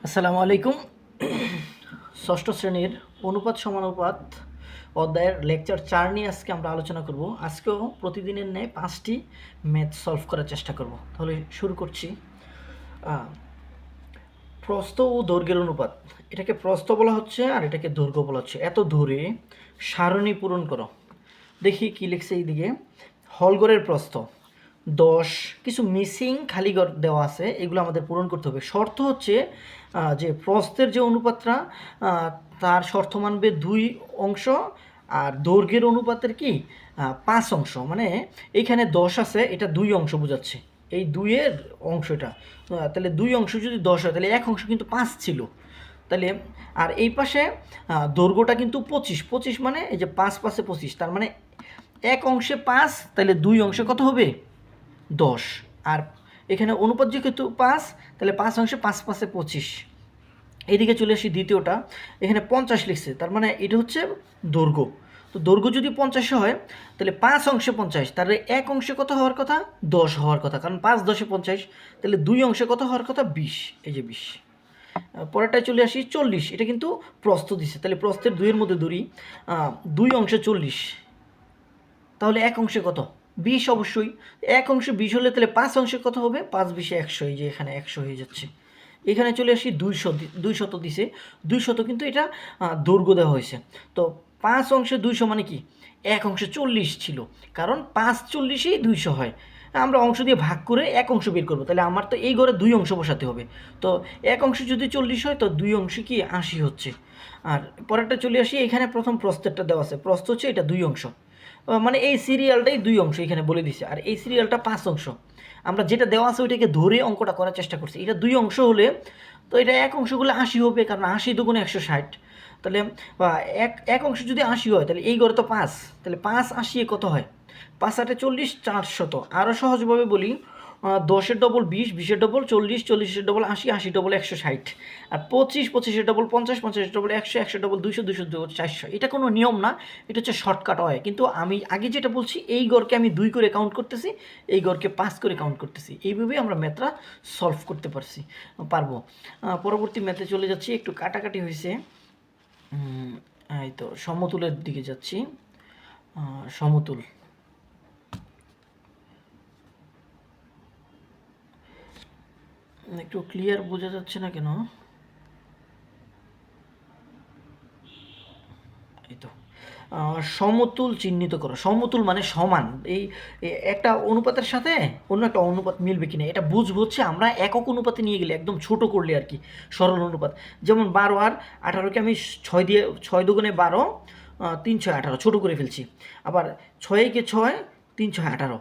আসসালামু আলাইকুম। ষষ্ঠ শ্রেণীর অনুপাত সমানুপাত অধ্যায়ের লেকচার 4 নিয়ে আজকে আমরা আলোচনা করব। আজকেও প্রতিদিনের ন্যায় 5টি ম্যাথ সলভ করার চেষ্টা করব। তাহলে শুরু করছি। প্রস্থ ও দৈর্ঘ্যের অনুপাত, এটাকে প্রস্থ বলা হচ্ছে আর এটাকে দৈর্ঘ্য বলা হচ্ছে। এত ধরে সারণী পূরণ করো। দেখি কি লিখছে এইদিকে। হলঘরের প্রস্থ 10, কিছু মিসিং খালি ঘর দেওয়া আছে, এগুলো আমাদের পূরণ করতে হবে। শর্ত হচ্ছে যে প্রস্থের যে অনুপাতটা তার শর্ত মানবে 2 অংশ, আর দৈর্ঘ্যের অনুপাতের কি 5 অংশ। মানে এইখানে 10 আছে, এটা 2 অংশ বোঝাচ্ছে, এই 2-এর অংশটা। তাহলে 2 অংশ যদি 10 হয় তাহলে 1 অংশ কিন্তু 5 ছিল। তাহলে আর এই পাশে দৈর্ঘ্যটা কিন্তু 25 মানে এই যে 5 পাশে 25, তার মানে 1 অংশে 5, তাহলে 2 অংশে কত হবে 10। আর এখানে অনুপাত যেহেতু 5, তাহলে 5 অংশে 5 পাশে 25। এইদিকে চলে আসি দ্বিতীয়টা, এখানে 50 লিখছে, তার মানে এটা হচ্ছে দৈর্ঘ্য। তো দৈর্ঘ্য যদি 50 হয় তাহলে 5 অংশে 50, তাহলে 1 অংশে কত হওয়ার কথা 10 হওয়ার কথা, কারণ 5 10 50। তাহলে 2 অংশে কত হওয়ার কথা 20, এই যে 20। পরেরটায় চলে আসি 40, এটা কিন্তু প্রস্থ দিছে, তাহলে প্রস্থের 2-এর মধ্যে ধরি 2 অংশে 40, তাহলে 1 অংশে কত 20 অবশ্যই। 1 অংশে 20 হলে তাহলে 5 অংশে কত হবে 5 20 100, এই যে এখানে 100 হয়ে যাচ্ছে। এখানে চলে আসি 200 দিছে, 200 কিন্তু এটা দৈর্ঘ্য দেওয়া হয়েছে। তো 5 অংশে 200 মানে কি 1 অংশে 40 ছিল, কারণ 5 40-এই 200 হয়। আমরা অংশ দিয়ে ভাগ করে 1 অংশ বের করবো, তাহলে আমার তো এই ঘরে 2 অংশ বসাতে হবে। তো 1 অংশ যদি 40 হয় তো 2 অংশে কি 80 হচ্ছে। আর পরেরটা চলে আসি, এখানে প্রথম প্রস্থেরটা দেওয়া আছে, প্রস্থ হচ্ছে এটা 2 অংশ, মানে এই সিরিয়ালটাই 2 অংশ এখানে বলে দিছে, আর এই সিরিয়ালটা 5 অংশ। আমরা যেটা দেওয়া আছে ওইটাকে ধরে অঙ্কটা করার চেষ্টা করছি। এটা 2 অংশ হলে তো এটা 1 অংশগুলো 80 হবে, কারণ 80 দুগুণে 160। তাহলে এক অংশ যদি 80 হয় তাহলে এই ঘরে তো 5, তাহলে 5 80 কত হয় 5 8 40, 400। আরও সহজভাবে বলি, 10-এর ডবল 20, 20-এর ডবল 40, 40-এর ডবল 80, 80 ডবল 160, আর 25, 25-এর ডবল 50, 50-এর ডবল 100, 100 ডবল 200, 200 ডবল 400। এটা কোনো নিয়ম না, এটা হচ্ছে শর্টকাট হয়। কিন্তু আমি আগে যেটা বলছি, এই গড়কে আমি 2 করে কাউন্ট করতেছি, এই গড়কে 5 করে কাউন্ট করতেছি, এইভাবেই আমরা ম্যাথটা সলভ করতে পারবো। পরবর্তী ম্যাথে চলে যাচ্ছি, একটু কাটাকাটি হয়েছে। এই তো সমতুলের দিকে যাচ্ছি। সমতুল, একটু ক্লিয়ার বোঝা যাচ্ছে না কেন। এই তো সমতুল চিহ্নিত করো। সমতুল মানে সমান, এই একটা অনুপাতের সাথে অন্য একটা অনুপাত মিলবে কিনা এটা বুঝবো হচ্ছে আমরা একক অনুপাতে নিয়ে গেলে, একদম ছোট করলে আর কি, সরল অনুপাত। যেমন 12 আর 18-কে আমি 6 দিয়ে 6 দুগুণে 12, 3 6 18 ছোটো করে ফেলছি। আবার 6-কে 6, 3 6 18।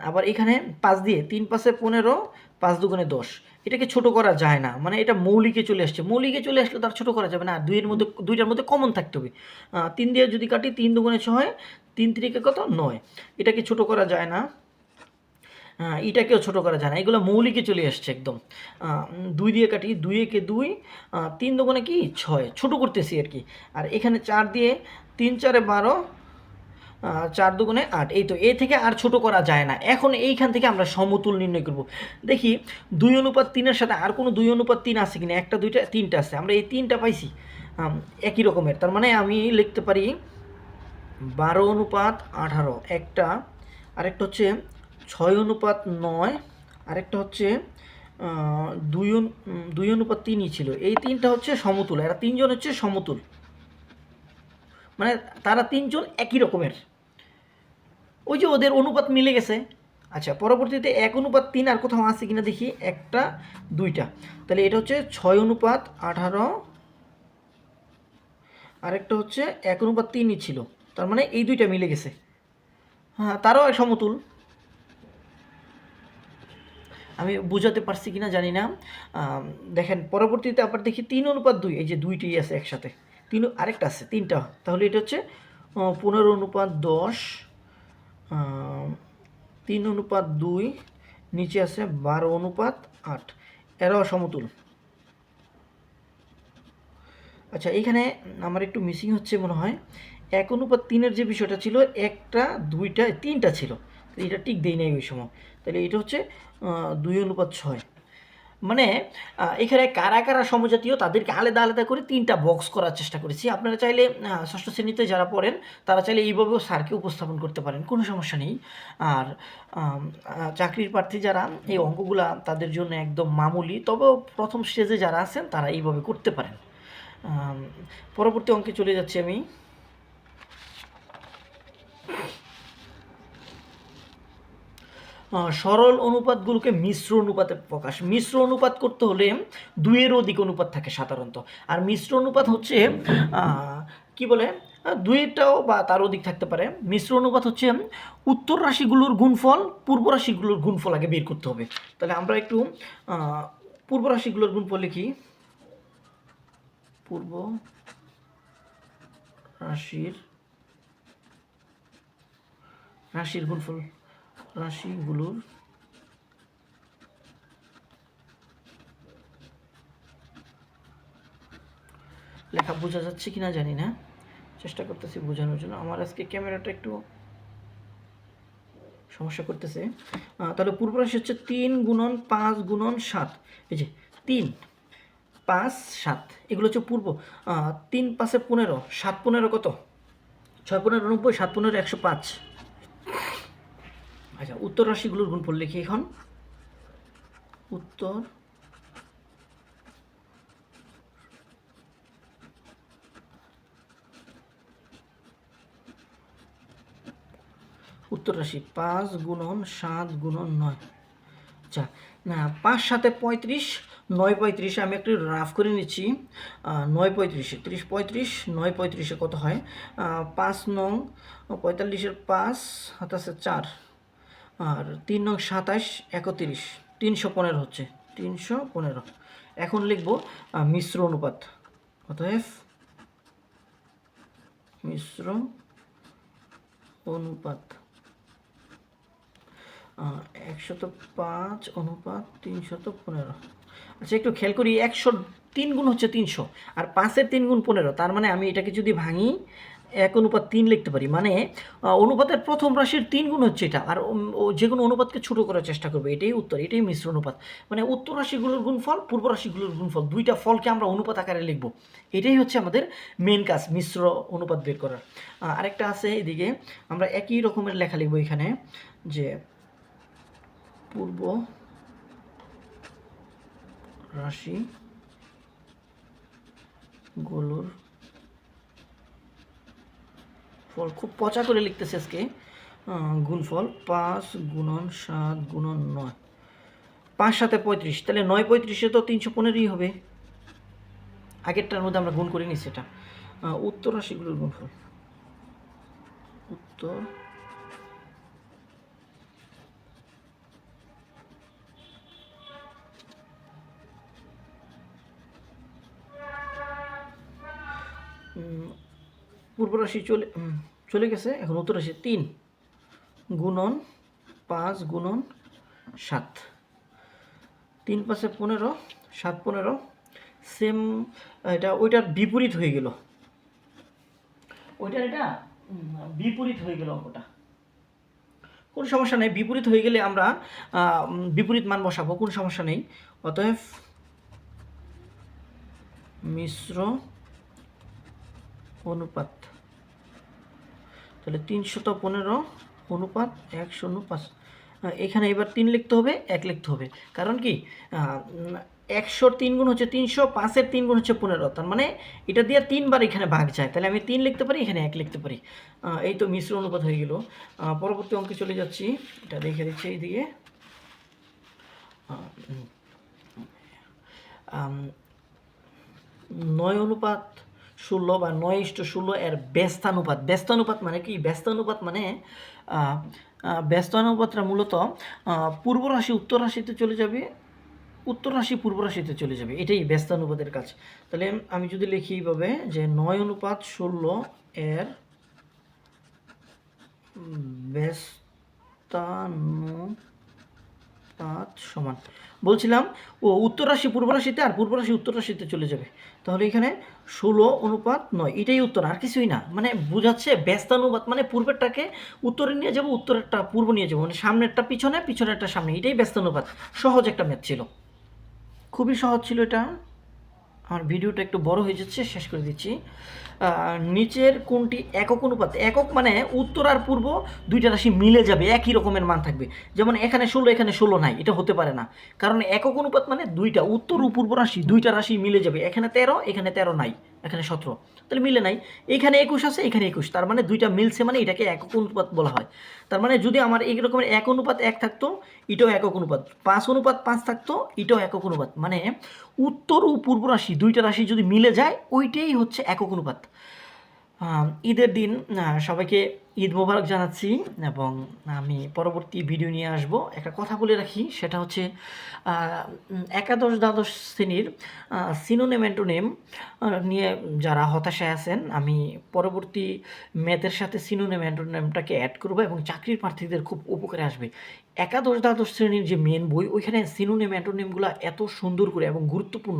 আবার এখানে 5 দিয়ে 3 5 15, 5 দুগুণে 10। এটাকে ছোট করা যায় না, মানে এটা মৌলিকে চলে আসছে, মৌলিকে চলে আসলে তার ছোট করা যাবে না। আর দুইটার মধ্যে কমন থাকতে হবে। 3 দিয়ে যদি কাটি 3 দুগুণে 6, 3 3-কে কত 9, এটাকে ছোট করা যায় না। এটাকেও ছোট করা যায় না, এগুলো মৌলিকে চলে আসছে একদম। 2 দিয়ে কাটি 2-একে 2, 3 দুগুণে কি 6, ছোট করতেছি আর কি। আর এখানে 4 দিয়ে 3 4 12, 4 দুগুণে 8। এই তো, এ থেকে আর ছোট করা যায় না। এখন এইখান থেকে আমরা সমতুল নির্ণয় করব। দেখি 2:3-এর সাথে আর কোনো 2:3 আছে কিনা, একটা 2টা 3টা আছে, আমরা এই 3টা পাইছি একই রকমের। তার মানে আমি লিখতে পারি 12:18 একটা, আরেকটা হচ্ছে 6:9, আরেকটা হচ্ছে 2:3ই ছিল। এই 3টা হচ্ছে সমতুল, এরা 3জন হচ্ছে সমতুল, মানে তারা 3জন একই রকমের, ওই যে ওদের অনুপাত মিলে গেছে। আচ্ছা, পরবর্তীতে 1:3 আর কোথাও আছে কিনা দেখি, একটা 2টা, তাহলে এটা হচ্ছে 6:18, আরেকটা হচ্ছে 1:3ই ছিল, তার মানে এই 2টা মিলে গেছে। হ্যাঁ, তারাও এক সমতুল। আমি বুঝাতে পারছি কিনা জানি না। দেখেন পরবর্তীতে আবার দেখি 3:2, এই যে 2টি আছে একসাথে, আরেকটা আছে 3টা, তাহলে এটা হচ্ছে 15:10, 3:2, নিচে আছে 12:8, এরাও সমতুল। আচ্ছা, এখানে আমার একটু মিসিং হচ্ছে মনে হয়, 1:3-এর যে বিষয়টা ছিল, একটা 2টা 3টা ছিল, এটা ঠিক দেই নাই ওই সময়। তাহলে এটা হচ্ছে 2:6। মানে এখানে কারা কারা সমজাতীয় তাদেরকে আলাদা আলাদা করে 3টা বক্স করার চেষ্টা করেছি। আপনারা চাইলে ষষ্ঠ শ্রেণীতে যারা পড়েন তারা চাইলে এইভাবেও স্যারকে উপস্থাপন করতে পারেন, কোনো সমস্যা নেই। আর চাকরির প্রার্থী যারা, এই অঙ্কগুলা তাদের জন্য একদম মামুলি, তবেও প্রথম স্টেজে যারা আছেন তারা এইভাবে করতে পারেন। পরবর্তী অঙ্কে চলে যাচ্ছি আমি। সরল অনুপাতগুলোকে মিশ্র অনুপাতে প্রকাশ। মিশ্র অনুপাত করতে হলে 2-এর অধিক অনুপাত থাকে সাধারণত, আর মিশ্র অনুপাত হচ্ছে কি বলে, 2টাও বা তার অধিক থাকতে পারে। মিশ্র অনুপাত হচ্ছে উত্তর রাশিগুলোর গুণফল পূর্ব রাশিগুলোর গুণফল আগে বের করতে হবে। তাহলে আমরা একটু পূর্ব রাশিগুলোর গুণফল লিখি। পূর্ব রাশির গুণফল, রাশিগুলোর লেখা বোঝা যাচ্ছে কিনা জানি না, চেষ্টা করতেছি বোঝানোর জন্য। আমার আজকে ক্যামেরাটা একটু সমস্যা করতেছে। তাহলে পূর্ব রাশি হচ্ছে 3 গুণন 5 গুণন 7, এই যে 3 5 7, এগুলো হচ্ছে পূর্ব। 3 5 15, 7 15 কত, 6 15 90, 7 15 105। আচ্ছা, উত্তর রাশিগুলোর গুণফল লিখি এখন। উত্তর রাশি 5 গুণন 7 গুণন 9। আচ্ছা, না 5 7 35, 9 35, আমি একটু রাফ করে নিচ্ছি। 9 35, 30 35, 9 35 কত হয়, 5 নং 45-এর 5 হাত আছে 4, আর 3 নং 27 31, 315 হচ্ছে, 315। এখন লিখব মিশ্র অনুপাত। অতএব মিশ্র অনুপাত 105 অনুপাত 315। আচ্ছা, একটু খেয়াল করি, 103 গুণ হচ্ছে 300, আর 5-এর 3 গুণ 15। তার মানে আমি এটাকে যদি ভাঙি 1 অনুপাত 3 লিখতে পারি। মানে অনুপাতের প্রথম রাশির 3 গুণ হচ্ছে এটা, আর যে কোনো অনুপাতকে ছোটো করার চেষ্টা করবে, এটাই উত্তর, এটাই মিশ্র অনুপাত। মানে উত্তর রাশিগুলোর গুণফল পূর্ব রাশিগুলোর গুণফল, 2টা ফলকে আমরা অনুপাত আকারে লিখব। এটাই হচ্ছে আমাদের মেন কাজ, মিশ্র অনুপাত বের করার। আরেকটা আছে এদিকে, আমরা একই রকমের লেখা লিখব এখানে, যে পূর্ব রাশিগুলোর ফল, খুব পচা করে লিখতেছে আজকে। গুণফল 5 গুণন 7 গুণন 9, 5 7 35, তাহলে 9 35-এ তো 315ই হবে। আগেরটার মধ্যে আমরা গুণ করে নিচ্ছি এটা। উত্তর রাশিগুলোর গুণফল, উত্তর পূর্ব রাশি চলে গেছে, এখন উত্তর রাশি 3 গুণন 5 গুণন 7, 3 5 15, 7 15, সেম। এটা ওইটার বিপরীত হয়ে গেল, ওইটার এটা বিপরীত হয়ে গেল অঙ্কটা। কোনো সমস্যা নেই, বিপরীত হয়ে গেলে আমরা বিপরীত মান বসাবো, কোনো সমস্যা নেই। অতএব মিশ্র অনুপাত, তাহলে 315 অনুপাত 105। এখানে এবার 3 লিখতে হবে, 1 লিখতে হবে, কারণ কি 100-র 3 গুণ হচ্ছে 300, 5-এর 3 গুণ হচ্ছে 15, তার মানে এটা দিয়ে 3 বার এখানে ভাগ যায়, তাহলে আমি 3 লিখতে পারি, এখানে 1 লিখতে পারি। এই তো মিশ্র অনুপাত হয়ে গেল। পরবর্তী অঙ্কে চলে যাচ্ছি, এটা দেখে দিচ্ছি এইদিকে। 9 অনুপাত 16 বা 9:16 এর ব্যস্তানুপাত। ব্যস্তানুপাত মানে কি? ব্যস্তানুপাত মানে ব্যস্তানুপাতটা মূলত পূর্ব রাশি উত্তর রাশিতে চলে যাবে, উত্তর রাশি পূর্ব রাশিতে চলে যাবে, এটাই ব্যস্তানুপাতের কাজ। তাহলে আমি যদি লিখি এইভাবে, যে 9 অনুপাত 16 এর ব্যস্তানুপাত সমান, বলছিলাম ও উত্তর রাশি পূর্ব রাশিতে আর পূর্ব রাশি উত্তর রাশিতে চলে যাবে। তাহলে এখানে 16 অনুপাত 9, এটাই উত্তর, আর কিছুই না। মানে বোঝাচ্ছে ব্যস্তানুপাত মানে পূর্বেরটাকে উত্তরে নিয়ে যাবো, উত্তরেরটা পূর্ব নিয়ে যাবো, মানে সামনেরটা পিছনে, পিছনেরটা সামনে, এটাই ব্যস্তানুপাত। সহজ একটা ম্যাথ ছিল। খুবই সহজ ছিল এটা। আমার ভিডিওটা একটু বড় হয়ে যাচ্ছে, শেষ করে দিচ্ছি। নিচের কোনটি একক অনুপাত? একক মানে উত্তর আর পূর্ব দুইটা রাশি মিলে যাবে, একই রকমের মান থাকবে। যেমন এখানে 16, এখানে 16 নাই, এটা হতে পারে না। কারণ একক অনুপাত মানে দুইটা উত্তর ও পূর্ব রাশি, দুইটা রাশি মিলে যাবে। এখানে 13, এখানে 13 নাই, এখানে 17, তাহলে মিলে নাই। এইখানে 21 আছে, এখানে 21, তার মানে দুইটা মিলছে, মানে এটাকে একক অনুপাত বলা হয়। তার মানে যদি আমার এই রকমের 1 অনুপাত 1 থাকতো, এটাও একক অনুপাত। 5 অনুপাত 5 থাকতো, এটাও একক অনুপাত। মানে উত্তর ও পূর্ব রাশি দুইটা রাশি যদি মিলে যায়, ওইটাই হচ্ছে একক অনুপাত। ঈদের দিন সবাইকে ঈদ মোবারক জানাচ্ছি, এবং আমি পরবর্তী ভিডিও নিয়ে আসব। একটা কথা বলে রাখি, সেটা হচ্ছে একাদশ দ্বাদশ শ্রেণীর সিনোনিম অ্যান্টোনিম নিয়ে যারা হতাশায় আছেন, আমি পরবর্তী ম্যাথের সাথে সিনোনিম অ্যান্টোনিমটাকে অ্যাড করব, এবং চাকরির প্রার্থীদের খুব উপকারে আসবে। একাদশ দ্বাদশ শ্রেণীর যে মেন বই, ওইখানে সিনোনিম অ্যান্টোনিমগুলো এত সুন্দর করে এবং গুরুত্বপূর্ণ,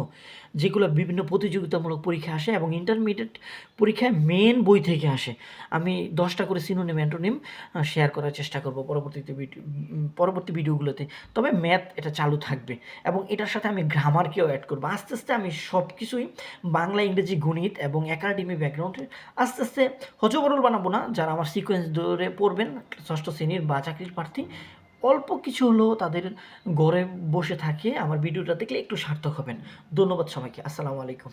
যেগুলো বিভিন্ন প্রতিযোগিতামূলক পরীক্ষা আসে এবং ইন্টারমিডিয়েট পরীক্ষায় মেন বই থেকে আসে। আমি 10টা করে সিনোনিম অ্যান্টোনিম শেয়ার করার চেষ্টা করব পরবর্তী ভিডিওগুলোতে। তবে ম্যাথ এটা চালু থাকবে, এবং এটার সাথে আমি গ্রামারকেও অ্যাড করবো। আস্তে আস্তে আমি সব কিছুই বাংলা, ইংরেজি, গণিত এবং একাডেমি ব্যাকগ্রাউন্ডে আস্তে আস্তে হজবরল বানাবো না। যারা আমার সিকোয়েন্স ধরে পড়বেন, ষষ্ঠ শ্রেণীর বা চাকরির প্রার্থী, অল্প কিছু হলেও তাদের ঘরে বসে থাকে আমার ভিডিওটা দেখলে একটু সার্থক হবেন। ধন্যবাদ সবাইকে। আসসালামু আলাইকুম।